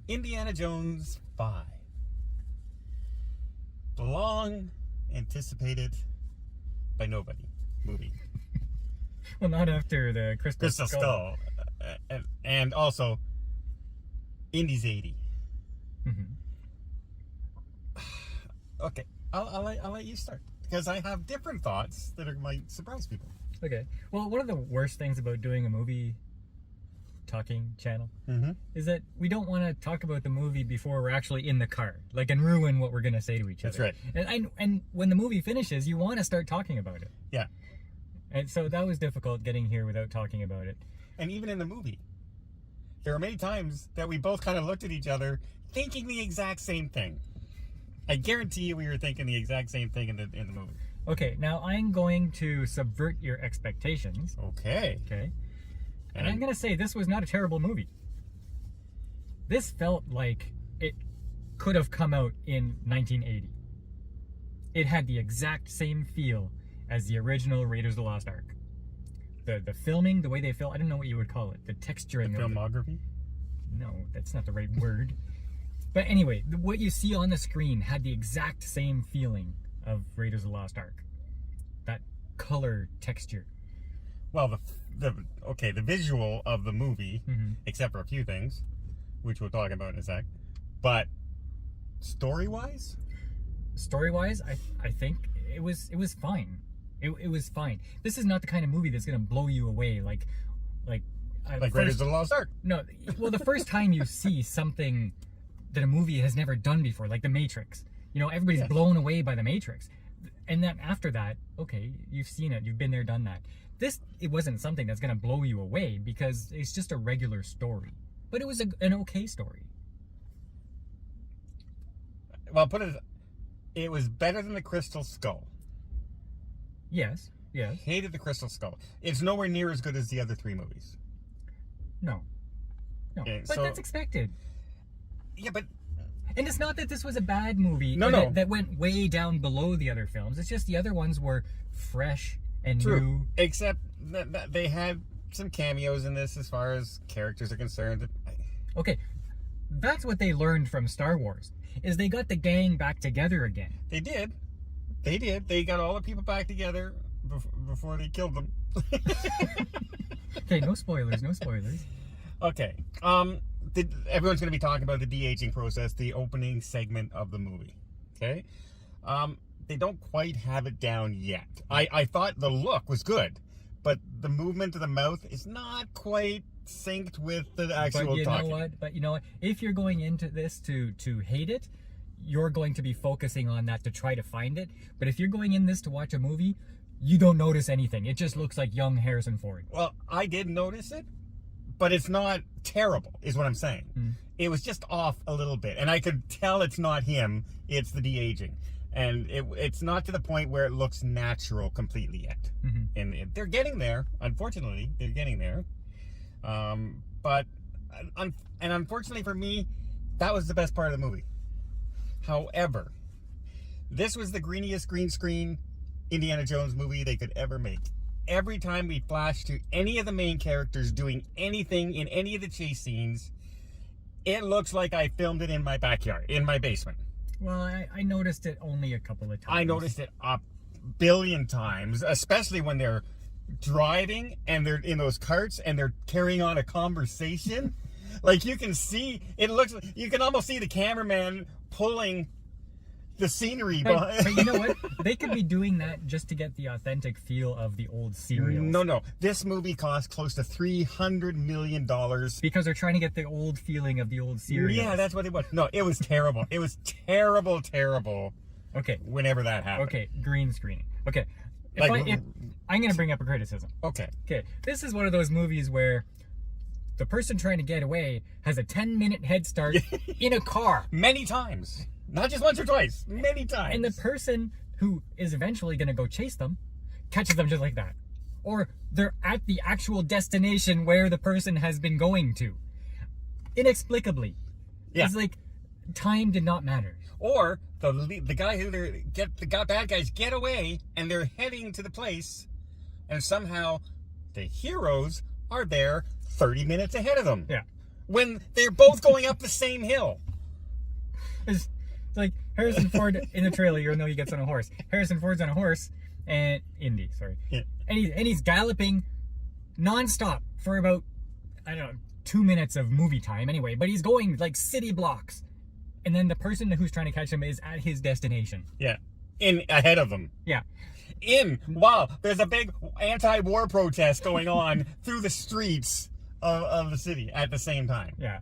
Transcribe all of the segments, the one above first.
Indiana Jones 5. The long anticipated by nobody movie. Well, not after the Crystal Skull. And also, Indy's 80. Mm-hmm. Okay, I'll let you start. Because I have different thoughts that might surprise people. Okay. Well, one of the worst things about doing a movie talking channel is that we don't want to talk about the movie before we're actually in the car, and ruin what we're going to say to each other. That's right. And when the movie finishes, you want to start talking about it. Yeah. And so that was difficult getting here without talking about it. And even in the movie, there are many times that we both kind of looked at each other thinking the exact same thing. I guarantee you we were thinking the exact same thing in the movie. Okay, now I'm going to subvert your expectations. Okay. Okay. And I'm going to say this was not a terrible movie. This felt like it could have come out in 1980. It had the exact same feel as the original Raiders of the Lost Ark. The filming, the way they filmed, I don't know what you would call it. The texturing. The filmography? No, that's not the right word. But anyway, what you see on the screen had the exact same feeling of Raiders of the Lost Ark. That color texture. Well, the visual of the movie, except for a few things, which we'll talk about in a sec, but story-wise, I think it was fine. It was fine. This is not the kind of movie that's going to blow you away like Raiders of the Lost Ark. No, well, the first time you see something that a movie has never done before, like The Matrix, everybody's blown away by The Matrix, and then after that, okay, you've seen it, you've been there, done that. It wasn't something that's going to blow you away because it's just a regular story, but it was an okay story. Well, it was better than the Crystal Skull. Yes. Hated the Crystal Skull. It's nowhere near as good as the other three movies. No. Okay, but that's expected. Yeah, but... And it's not that this was a bad movie that went way down below the other films. It's just the other ones were fresh and new. Except that they had some cameos in this as far as characters are concerned. Okay, that's what they learned from Star Wars, is they got the gang back together again. They did. They got all the people back together before they killed them. Okay, no spoilers. Okay. Everyone's going to be talking about the de-aging process, the opening segment of the movie. Okay? They don't quite have it down yet. I thought the look was good, but the movement of the mouth is not quite synced with the actual talking. But you know what? If you're going into this to hate it, you're going to be focusing on that to try to find it. But if you're going in this to watch a movie, you don't notice anything. It just looks like young Harrison Ford. Well, I did notice it, but it's not terrible, is what I'm saying. It was just off a little bit, and I could tell it's not him, it's the de-aging. And it's not to the point where it looks natural completely yet. And they're getting there. Unfortunately, they're getting there. But unfortunately for me, that was the best part of the movie. However, this was the greeniest green screen Indiana Jones movie they could ever make. Every time we flash to any of the main characters doing anything in any of the chase scenes, it looks like I filmed it in my backyard, in my basement. Well, I noticed it only a couple of times. I noticed it a billion times, especially when they're driving and they're in those carts and they're carrying on a conversation. Like, you can see, you can almost see the cameraman pulling the scenery behind. But you know what? They could be doing that just to get the authentic feel of the old serials. No. This movie cost close to $300 million. Because they're trying to get the old feeling of the old serials. Yeah, that's what it was. No, it was terrible. It was terrible. Okay. Whenever that happened. Okay, green screening. Okay. I'm going to bring up a criticism. Okay. This is one of those movies where the person trying to get away has a 10-minute head start in a car. Many times. Not just once or twice. Many times. And the person who is eventually going to go chase them catches them just like that. Or they're at the actual destination where the person has been going to. Inexplicably. Yeah. It's like time did not matter. Or the guy who the bad guys get away and they're heading to the place, and somehow the heroes are there 30 minutes ahead of them. Yeah. when they're both going up the same hill. It's like Harrison Ford in the trailer, even though he gets on a horse. Harrison Ford's on a horse, and Indy, sorry. Yeah. And he's galloping nonstop for about, I don't know, 2 minutes of movie time anyway, but he's going like city blocks. And then the person who's trying to catch him is at his destination. Yeah. In ahead of them. Yeah. Wow, there's a big anti-war protest going on through the streets of the city at the same time. Yeah.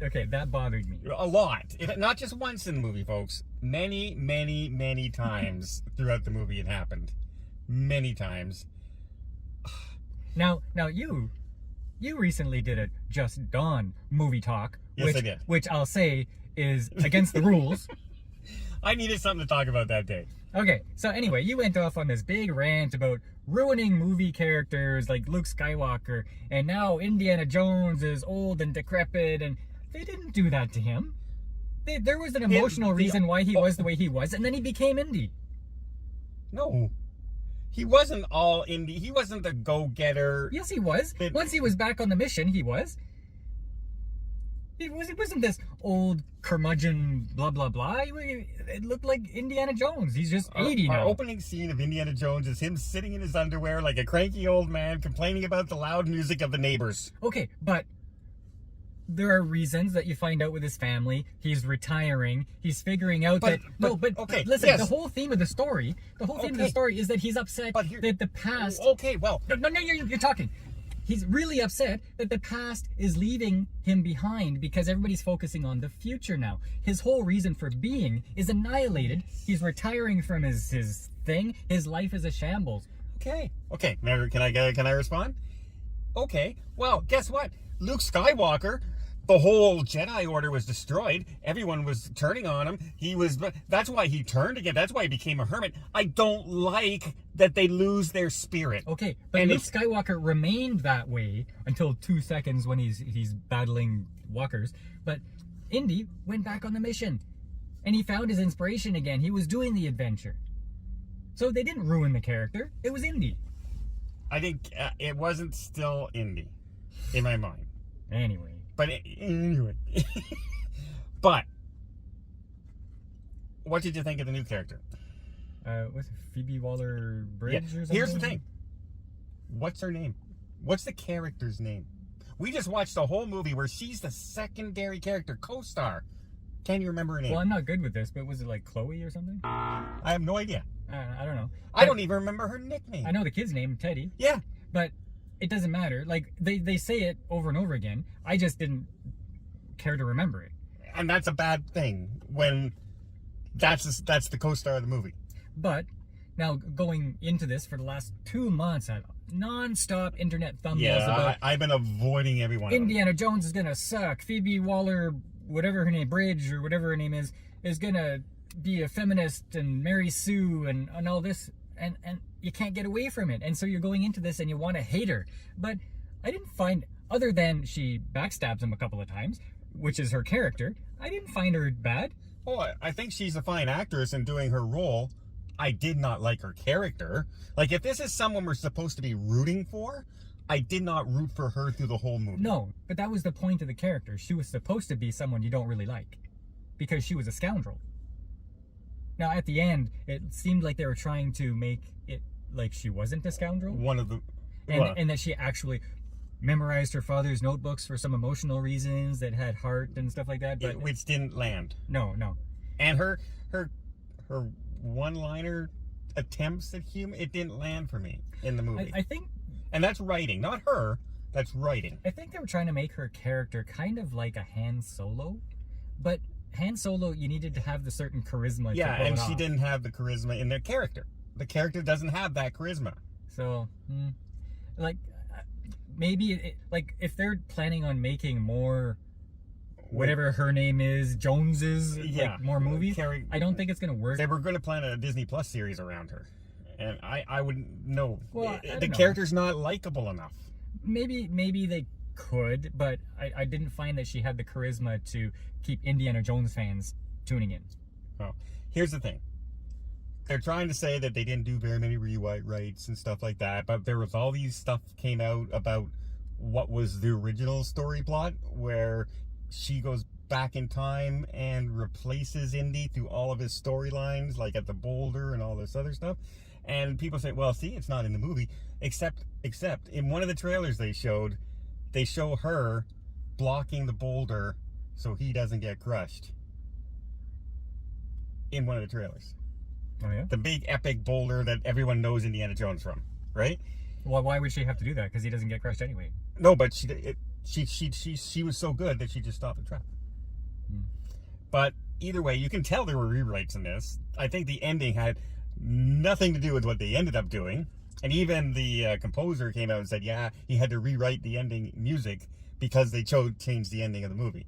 Okay, that bothered me. A lot. Not just once in the movie, folks. Many, many, many times throughout the movie it happened. Many times. Now you recently did a Just Dawn movie talk. Yes, I did. Which I'll say is against the rules. I needed something to talk about that day. Okay, so anyway, you went off on this big rant about ruining movie characters like Luke Skywalker, and now Indiana Jones is old and decrepit, and they didn't do that to him. There was an emotional reason why he was the way he was, and then he became Indy. No. He wasn't all Indy. He wasn't the go-getter. Yes, he was. Once he was back on the mission, he was. It wasn't this old curmudgeon blah blah blah. It looked like Indiana Jones. He's just 80 now. Our opening scene of Indiana Jones is him sitting in his underwear like a cranky old man complaining about the loud music of the neighbors. Okay, but there are reasons that you find out with his family. He's retiring. He's figuring out okay, listen, yes. the whole theme of the story, is that he's upset that the past. Okay, well, no, you're talking. He's really upset that the past is leaving him behind because everybody's focusing on the future now. His whole reason for being is annihilated. He's retiring from his thing. His life is a shambles. Okay. Now, can I respond? Okay. Well, guess what? Luke Skywalker, the whole Jedi Order was destroyed. Everyone was turning on him. That's why he turned again. That's why he became a hermit. I don't like that they lose their spirit. Okay, but Luke Skywalker remained that way until 2 seconds when he's battling walkers. But Indy went back on the mission, and he found his inspiration again. He was doing the adventure. So they didn't ruin the character. It was Indy. I think it wasn't still Indy in my mind. Anyway. But what did you think of the new character? What's it, Phoebe Waller-Bridge or something? Here's the thing. What's her name? What's the character's name? We just watched a whole movie where she's the secondary character, co-star. Can you remember her name? Well, I'm not good with this, but was it like Chloe or something? I have no idea. I don't know. I don't even remember her nickname. I know the kid's name, Teddy. Yeah. But it doesn't matter. Like, they say it over and over again. I just didn't care to remember it. And that's a bad thing when that's the co-star of the movie. But now going into this for the last 2 months, I've non-stop internet thumbnails about I've been avoiding everyone. Indiana Jones is gonna suck. Phoebe Waller, whatever her name, Bridge or whatever her name is gonna be a feminist and marry Sue and all this, and you can't get away from it. And so you're going into this and you want to hate her. But I didn't find, other than she backstabs him a couple of times, which is her character, I didn't find her bad. Oh, I think she's a fine actress in doing her role. I did not like her character. Like, if this is someone we're supposed to be rooting for, I did not root for her through the whole movie. No, but that was the point of the character. She was supposed to be someone you don't really like because she was a scoundrel. Now, at the end, it seemed like they were trying to make it like she wasn't a scoundrel. And that she actually memorized her father's notebooks for some emotional reasons that had heart and stuff like that. But which didn't land. No. And her one-liner attempts at humor, it didn't land for me in the movie. I think... And that's writing, not her. That's writing. I think they were trying to make her character kind of like a Han Solo, but Han Solo, you needed to have the certain charisma. Yeah, to pull and it she off. didn't have the charisma in their character. The character doesn't have that charisma. So, like, maybe like if they're planning on making more, whatever her name is, Joneses, like more movies, I don't think it's gonna work. They were going to plan a Disney Plus series around her, and I wouldn't know. Well, the character's not likable enough. Maybe they could, but I didn't find that she had the charisma to keep Indiana Jones fans tuning in. Well, here's the thing. They're trying to say that they didn't do very many rewrites and stuff like that, but there was all these stuff came out about what was the original story plot, where she goes back in time and replaces Indy through all of his storylines, like at the boulder and all this other stuff. And people say, well, see, it's not in the movie, except in one of the trailers they show her blocking the boulder so he doesn't get crushed. In one of the trailers. Oh yeah? The big epic boulder that everyone knows Indiana Jones from, right? Well, why would she have to do that? Because he doesn't get crushed anyway. No, but she was so good that she just stopped the trap. But either way, you can tell there were rewrites in this. I think the ending had nothing to do with what they ended up doing. And even the composer came out and said, yeah, he had to rewrite the ending music because they changed the ending of the movie.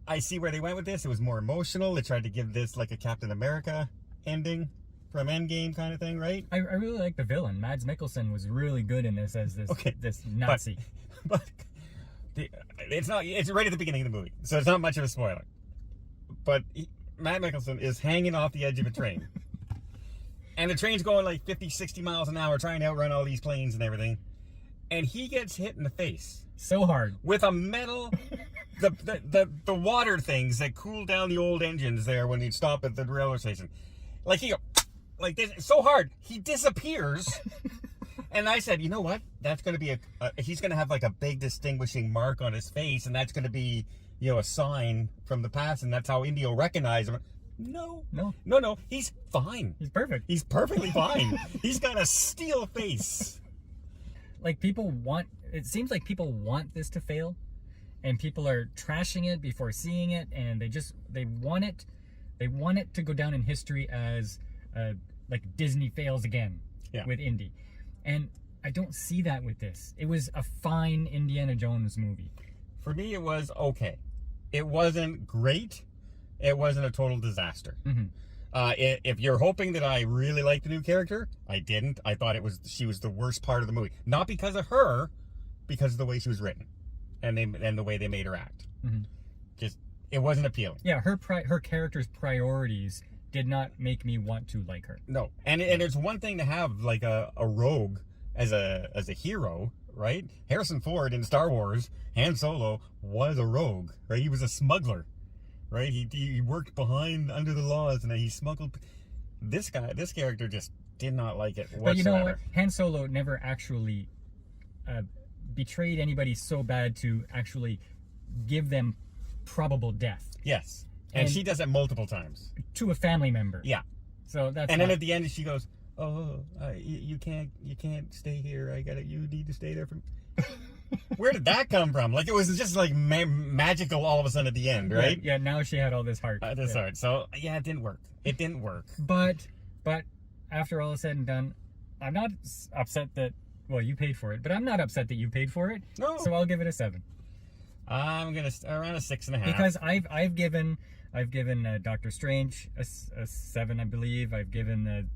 I see where they went with this. It was more emotional. They tried to give this like a Captain America ending from Endgame kind of thing, right? I really like the villain. Mads Mikkelsen was really good in this as this Nazi. But it's right at the beginning of the movie, so it's not much of a spoiler. But Matt Mikelsen is hanging off the edge of a train. And the train's going like 50, 60 miles an hour, trying to outrun all these planes and everything. And he gets hit in the face. So hard. With a metal, the water things that cool down the old engines there when you stop at the railway station. Like like this, so hard, he disappears. And I said, you know what? That's going to be he's going to have like a big distinguishing mark on his face, and that's going to be, a sign from the past, and that's how Indy will recognize him. No. He's fine. He's perfect. He's perfectly fine. He's got a steel face. Like it seems like people want this to fail, and people are trashing it before seeing it, and they want it to go down in history as like Disney fails again with Indy. And I don't see that with this. It was a fine Indiana Jones movie. For me, it was okay. It wasn't great. It wasn't a total disaster. Mm-hmm. If you're hoping that I really liked the new character, I didn't. I thought she was the worst part of the movie. Not because of her, because of the way she was written and the way they made her act. Mm-hmm. Just, it wasn't appealing. Yeah, her character's priorities did not make me want to like her. No, and it's one thing to have like a rogue as a hero, right? Harrison Ford in Star Wars, Han Solo was a rogue, right? He was a smuggler, right? He worked under the laws, and he smuggled. This character just did not like it whatsoever. But you know what? Han Solo never actually betrayed anybody so bad to actually give them probable death. Yes. And she does it multiple times. To a family member. Yeah. So that's. And then at the end, she goes, "Oh, you can't stay here. You need to stay there for." Where did that come from? Like, it was just like magical all of a sudden at the end, right? Yeah. Now she had all this heart. Heart. So yeah, it didn't work. But after all is said and done, I'm not upset that. Well, you paid for it, but I'm not upset that you paid for it. No. So I'll give it a 7. I'm gonna around a 6.5. Because I've given Doctor Strange a 7, I believe. I've given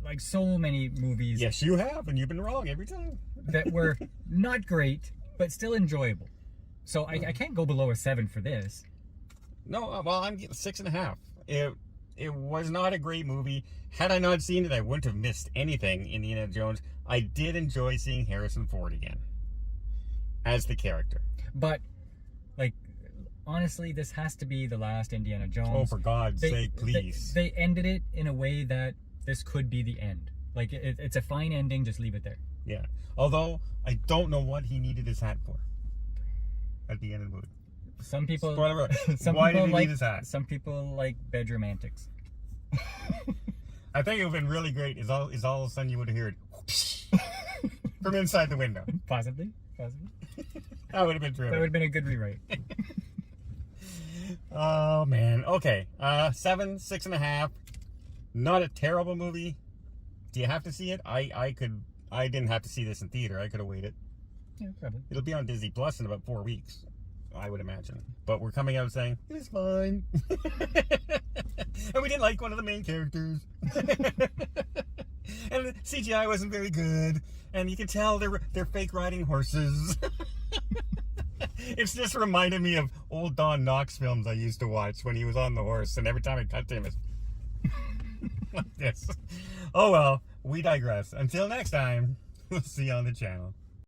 like so many movies. Yes, you have, and you've been wrong every time. That were not great, but still enjoyable. So I can't go below a 7 for this. No, well, I'm getting 6.5. It was not a great movie. Had I not seen it, I wouldn't have missed anything in Indiana Jones. I did enjoy seeing Harrison Ford again as the character. But, like, honestly, this has to be the last Indiana Jones. Oh, for God's sake, please. They ended it in a way that this could be the end. Like, it's a fine ending, just leave it there. Yeah. Although, I don't know what he needed his hat for at the end of the movie. Some people... Spoiler alert. Why did he need his hat? Some people like bedroom antics. I think it would have been really great is all of a sudden you would have heard from inside the window. Possibly. That would have been true. That would have been a good rewrite. Oh, man. Okay. 7, 6.5. Not a terrible movie. Do you have to see it? I didn't have to see this in theater. I could have waited. Yeah, probably. It'll be on Disney Plus in about 4 weeks, I would imagine. But we're coming out saying, it was fine. And we didn't like one of the main characters. And the CGI wasn't very good. And you can tell they're fake riding horses. It's just reminded me of old Don Knotts films I used to watch when he was on the horse. And every time I cut to him, it's like this. Oh well, we digress. Until next time, we'll see you on the channel.